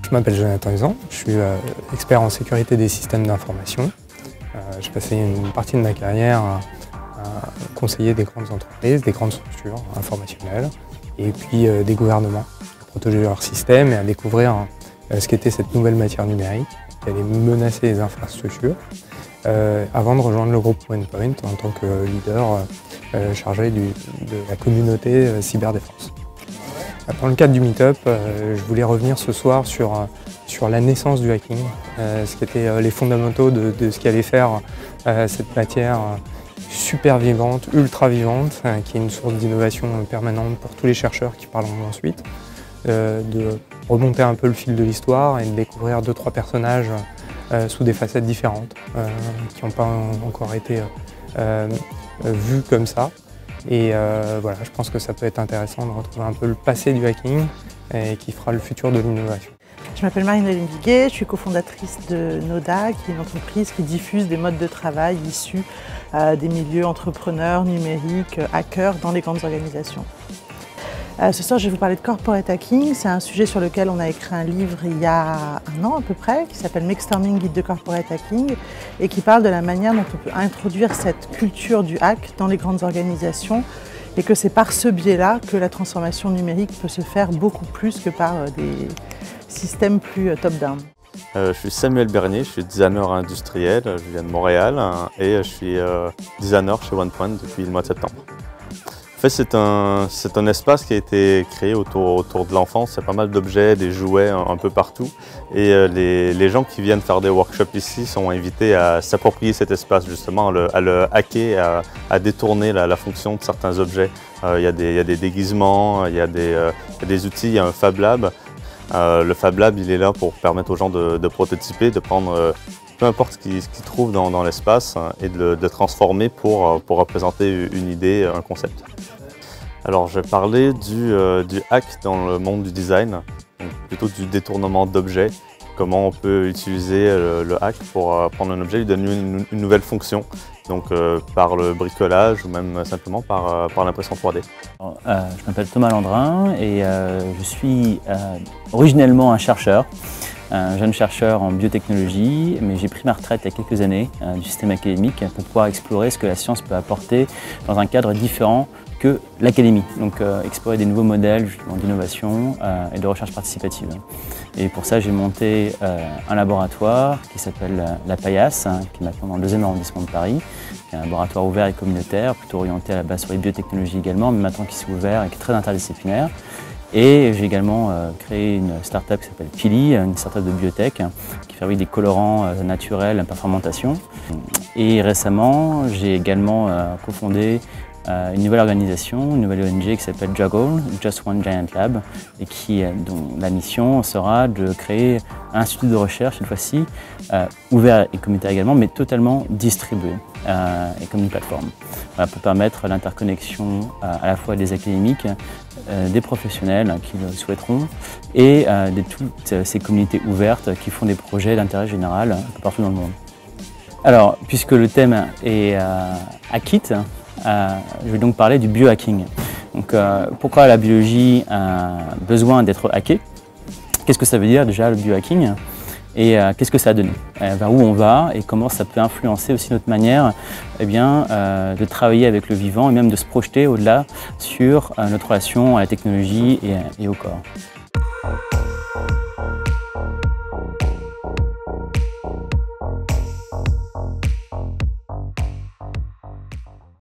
Je m'appelle Jonathan Usan, je suis expert en sécurité des systèmes d'information. J'ai passé une partie de ma carrière à conseiller des grandes entreprises, des grandes structures informationnelles et puis des gouvernements à protéger leurs systèmes et à découvrir ce qu'était cette nouvelle matière numérique qui allait menacer les infrastructures avant de rejoindre le groupe OnePoint en tant que leader chargé de la communauté cyberdéfense. Dans le cadre du Meetup, je voulais revenir ce soir sur la naissance du hacking, ce qui étaient les fondamentaux de ce qu'allait faire cette matière super vivante, ultra vivante, qui est une source d'innovation permanente pour tous les chercheurs qui parleront ensuite, de remonter un peu le fil de l'histoire et de découvrir 2-3 personnages sous des facettes différentes, qui n'ont pas encore été vus comme ça. Et voilà, je pense que ça peut être intéressant de retrouver un peu le passé du hacking et qui fera le futur de l'innovation. Je m'appelle Marine-Hélène Viguet, je suis cofondatrice de Noda, qui est une entreprise qui diffuse des modes de travail issus des milieux entrepreneurs, numériques, hackers dans les grandes organisations. Ce soir, je vais vous parler de corporate hacking. C'est un sujet sur lequel on a écrit un livre il y a un an à peu près, qui s'appelle Make-Storming Guide de Corporate Hacking et qui parle de la manière dont on peut introduire cette culture du hack dans les grandes organisations et que c'est par ce biais-là que la transformation numérique peut se faire beaucoup plus que par des systèmes plus top-down. Je suis Samuel Bernier, je suis designer industriel, je viens de Montréal et je suis designer chez OnePoint depuis le mois de septembre. En fait, c'est un espace qui a été créé autour de l'enfance. Il y a pas mal d'objets, des jouets un peu partout. Et les gens qui viennent faire des workshops ici sont invités à s'approprier cet espace, justement, à le hacker, à détourner la fonction de certains objets. Il y a des déguisements, il y a des outils, il y a un Fab Lab. Le Fab Lab, il est là pour permettre aux gens de prototyper, de prendre peu importe ce qu'ils trouvent dans l'espace et de le transformer pour représenter une idée, un concept. Alors je vais parler du hack dans le monde du design, donc plutôt du détournement d'objets, comment on peut utiliser le hack pour prendre un objet et lui donner une nouvelle fonction, donc par le bricolage ou même simplement par l'impression 3D. Je m'appelle Thomas Landrin et je suis originellement un chercheur. Un jeune chercheur en biotechnologie, mais j'ai pris ma retraite il y a quelques années du système académique pour pouvoir explorer ce que la science peut apporter dans un cadre différent que l'académie. Donc explorer des nouveaux modèles d'innovation et de recherche participative. Et pour ça, j'ai monté un laboratoire qui s'appelle la Paillasse, qui est maintenant dans le 2e arrondissement de Paris, qui est un laboratoire ouvert et communautaire, plutôt orienté à la base sur les biotechnologies également, mais maintenant qui s'est ouvert et qui est très interdisciplinaire. Et j'ai également créé une start-up qui s'appelle Pili, une start-up de biotech qui fabrique des colorants naturels par fermentation. Et récemment, j'ai également cofondé une nouvelle organisation, une nouvelle ONG qui s'appelle Juggle, Just One Giant Lab, et dont la mission sera de créer un institut de recherche, cette fois-ci, ouvert et communautaire également, mais totalement distribué et comme une plateforme. Voilà, pour permettre l'interconnexion à la fois des académiques, des professionnels qui le souhaiteront, et de toutes ces communautés ouvertes qui font des projets d'intérêt général un peu partout dans le monde. Alors, puisque le thème est Hack It, je vais donc parler du biohacking. Donc, pourquoi la biologie a besoin d'être hackée? Qu'est-ce que ça veut dire déjà le biohacking? Et qu'est-ce que ça a donné? Vers où on va et comment ça peut influencer aussi notre manière de travailler avec le vivant et même de se projeter au-delà sur notre relation à la technologie et au corps.